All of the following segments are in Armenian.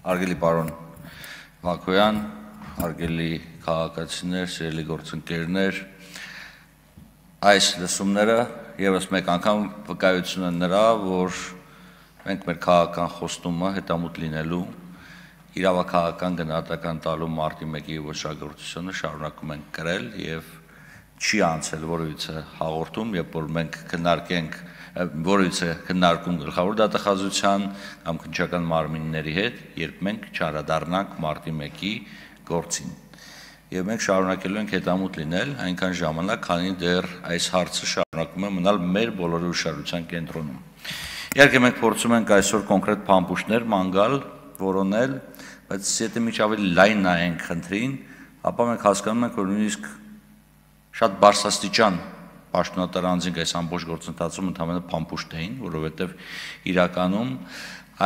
Արգելի պարոն Մակոյան, արգելի քաղաքացիներ, սիրելի գործընկերներ, այս լսումները եւս մեկ անգամ վկայություն են նրա, որ մենք մեր քաղաքական խոստումը հետամուտ լինելու իրավաքաղաքական գնահատական տալու մարտի 1-ի ոչրագործությունը շարունակում ենք կրել եւ չի անցել որևիցե հաղորդում, երբ որ մենք քննարկենք որևիցե քննարկում գլխավոր դատախազության կամ քննչական մարմինների հետ, երբ մենք չարադառնանք մարտի 1-ի գործին։ Եվ մենք շարունակելու ենք հետամուտ լինել այնքան ժամանակ, քանի դեռ այս հարցը շարունակում է մնալ մեր բոլորի ուշադրության կենտրոնում։ Իհարկե մենք փորձում ենք այսօր կոնկրետ փամփուշտներ ման գալ, որոնել, բայց եթե միջ ավելի լայն նայենք խնդրին, ապա մենք հասկանում ենք, որ նույնիսկ շատ բարձրաստիճան պաշտոնատար անձինք այս ամբողջ գործընթացում ընդհանրապես փամփուշտ էին, որովհետև իրականում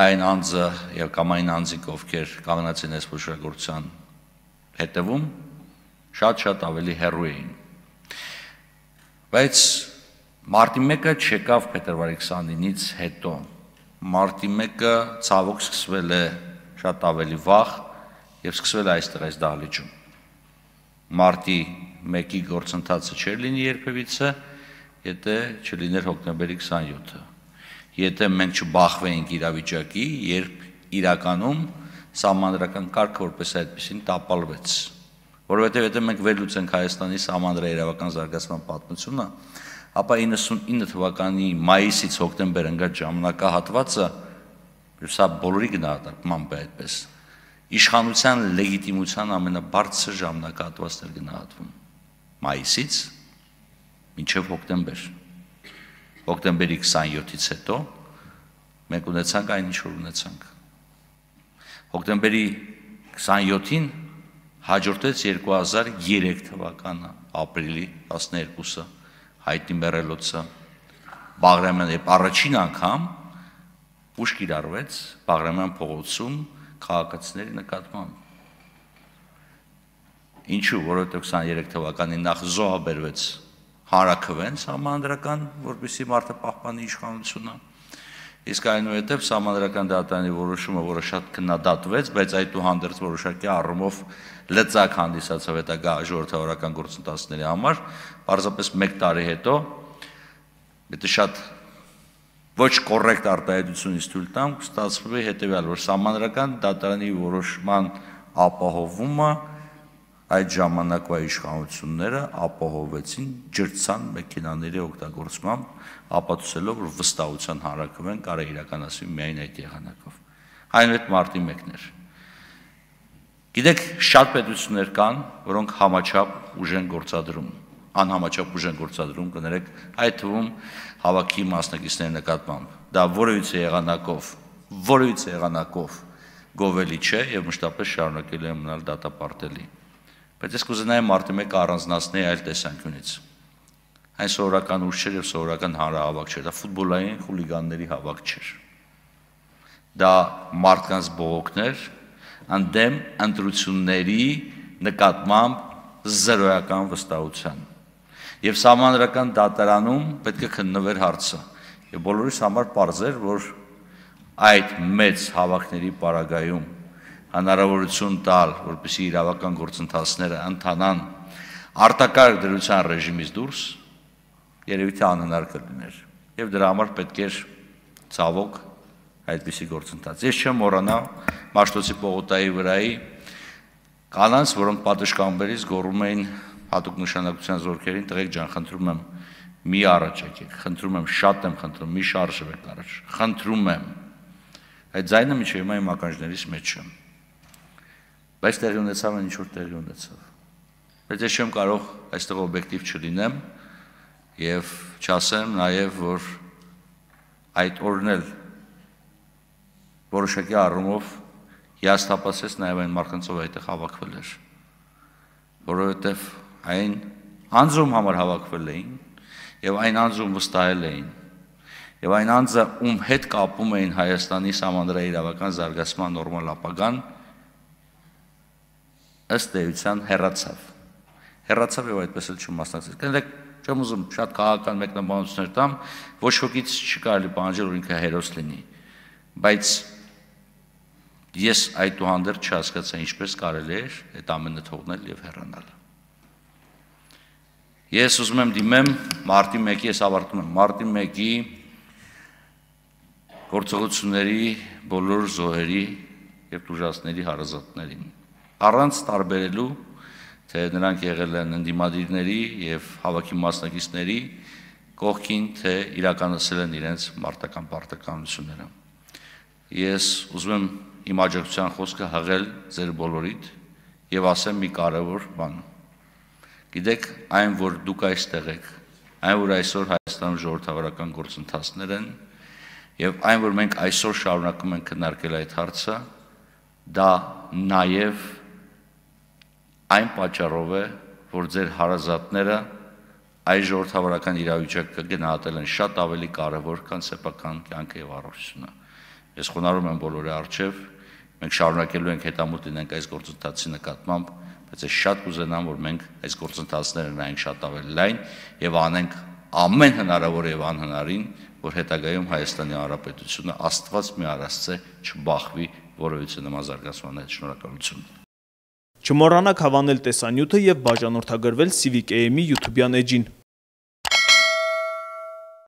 այն անձը եւ կամ այն անձինք, ովքեր կանգնած են այս ոչրագործության հետևում, շատ ավելի հեռու էին։ Բայց մարտի 1-ը չեկավ փետրվարի 29-ից հետո։ Մարտի 1-ը ցավոք սկսվել է շատ ավելի վաղ եւ սկսվել է այստեղ այս դահլիճում։ Մարտի 1-ի գործընթացը չէր լինի երբևիցե, եթե չլիներ հոկտեմբերի 27-ը։ Եթե մենք չբախվեինք իրավիճակի, երբ իրականում սահմանադրական կարգը որպես այդպեսին տապալվեց։ Որովհետև եթե մենք վերլուծենք Հայաստանի սահմանադրաիրավական զարգացման պատմությունը, ապա 99 թվականի մայիսից հոկտեմբեր ընկած ժամանակահատվածը, սա բոլորի գնահատակմամբ է այդպես, իշխանության լեգիտիմության ամենաբարձր ժամանակահատվածն էր գնահատվում։ Մայիսից մինչև հոկտեմբեր։ Հոկտեմբերի 27-ից հետո մենք ունեցանք այն ինչ որ ունեցանք։ Հոկտեմբերի 27-ին հաջորդեց 2003 թվականը ապրիլի 12-ը հայտնի մեռելոցը Բաղրամյան երբ առաջին անգամ ուժ կիրառվեց Բաղրամյան փողոցում քաղաքացիների նկատմամբ։ Ինչու, որովհետև 23 թվականին նախ զոհաբերվեց հանրաքվեն սահմանադրական, որպեսզի մարդը պահպանի իշխանությունը, իսկ այնուհետև սահմանադրական դատարանի որոշումը, որը շատ քննադատվեց, բայց այդուհանդերձ որոշակի առումով լծակ հանդիսացավ հետագա ժողովրդավարական գործընթացների համար, պարզապես 1 տարի հետո, եթե շատ ոչ կոռեկտ արտահայտությունից թույլ տամ, ստացվում է հետևյալ, որ սահմանադրական դատարանի որոշման ապահովումը այդ ժամանակվա իշխանությունները ապահովեցին ջրցան մեքենաների օգտագործմամբ, ապացուցելով, որ վստահության հանրաքվեն կարող է իրականացվի միայն այդ եղանակով։ Այնուհետ մարտի 1-ն էր։ Գիտեք, շատ պետություններ կան, որոնք համաչափ ուժ են գործադրում, անհամաչափ ուժ են գործադրում, կներեք, այդ թվում հավաքի մասնակիցների նկատմամբ։ Դա որևիցե եղանակով գովելի չէ եւ մշտապես շարունակելու է մնալ դատապարտելի։ Բայց ես կուզենայի մարտի 1-ը առանձնացնել այլ տեսանկյունից։ Այն սովորական ուժ չէր եւ սովորական հանրահավաք չէր, դա ֆուտբոլային խուլիգանների հավաք չէր։ Դա մարդկանց բողոքներ ընդդեմ ընտրությունների նկատմամբ զրոյական վստահության։ Եվ սահմանադրական դատարանում պետք է քննվեր հարցը։ Եվ բոլորիս համար պարզ էր, որ այդ մեծ հավաքների պարագայում հնարավորություն տալ, որպեսզի իրավական գործընթացները ընթանան արտակարգ դրության ռեժիմից դուրս, երևի թե անհնար կլիներ։ Եվ դրա համար պետք էր ցավոք այդպիսի գործընթաց։ Ես չեմ մոռանա Մաշտոցի պողոտայի վրայի կանանց, որոնք պատշգամբերից գոռում էին հատուկ նշանակության զորքերին, տղեկ ջան, խնդրում եմ, մի առաջ եկեք, խնդրում եմ, շատ եմ խնդրում, մի շարժվեք առաջ, խնդրում եմ։ Այդ ձայնը մինչև հիմա իմ ականջներից մեջ չեմ։ Բայց տեղի ունեցավ այն ինչ որ տեղի ունեցավ։ Բայց ես չեմ կարող այստեղ օբյեկտիվ չլինեմ եւ չասեմ նաեւ, որ այդ օրն էլ որոշակի առումով հիասթափացրեց նաեւ այն մարդկանցով այդտեղ հավաքվել էր, որովհետեւ այն անձում համար հավաքվել էին եւ այն անձում վստահել էին եւ այն անձը ում հետ կապում էին Հայաստանի սահմանադրաիրավական զարգացման նորմալ ապագան ըստ էության հեռացավ եւ այդպես էլ չմասնակցեց։ Կներեք, չեմ ուզում շատ քաղաքական մեկնաբանություններ տամ, ոչ ոքից չի կարելի պահանջել, որ ինքը հերոս լինի, բայց Ես այդուհանդերձ չհասկացա ինչպես կարելի էր այդ ամենը թողնել եւ հեռանալ։ Ես ուզում եմ դիմեմ մարտի 1-ի, ես ավարտում եմ մարտի 1-ի գործողությունների բոլոր զոհերի եւ տուժածների հարազատներին, առանց տարբերելու, թե նրանք եղել են ընդդիմադիրների եւ հավաքի մասնակիցների կողքին, թե իրականացել են իրենց մարտական պարտականությունները։ Ես ուզում եմ իմ աջակցության խոսքը հղել ձեր բոլորիդ եւ ասեմ մի կարևոր բան։ Գիտեք, այն որ դուք այստեղ եք, այն որ այսօր Հայաստանում ժողովրդավարական գործընթացներ են եւ այն որ մենք այսօր շարունակում ենք քննարկել այդ հարցը, դա նաեւ այն պատճառով է, որ ձեր հարազատները այս ժողովրդավարական իրավիճակը գնահատել են շատ ավելի կարևոր, քան սեփական կյանքը եւ առողջությունը։ Ես խոնարհում եմ բոլորի առջև, մենք շարունակելու ենք հետամուտ լինենք այս գործընթացի նկատմամբ, բայց ես շատ կուզենամ, որ մենք այս գործընթացները նայենք շատ ավելի լայն եւ անենք ամեն հնարավոր եւ անհնարին, որ հետագայում Հայաստանի Հանրապետությունը Աստված մի արասցե չբախվի որևիցե նման զարգացման հետ։ Շնորհակալություն։ Չմոռանաք հավանել տեսանյութը եւ բաժանորդագրվել Civic AM-ի YouTube-յան էջին։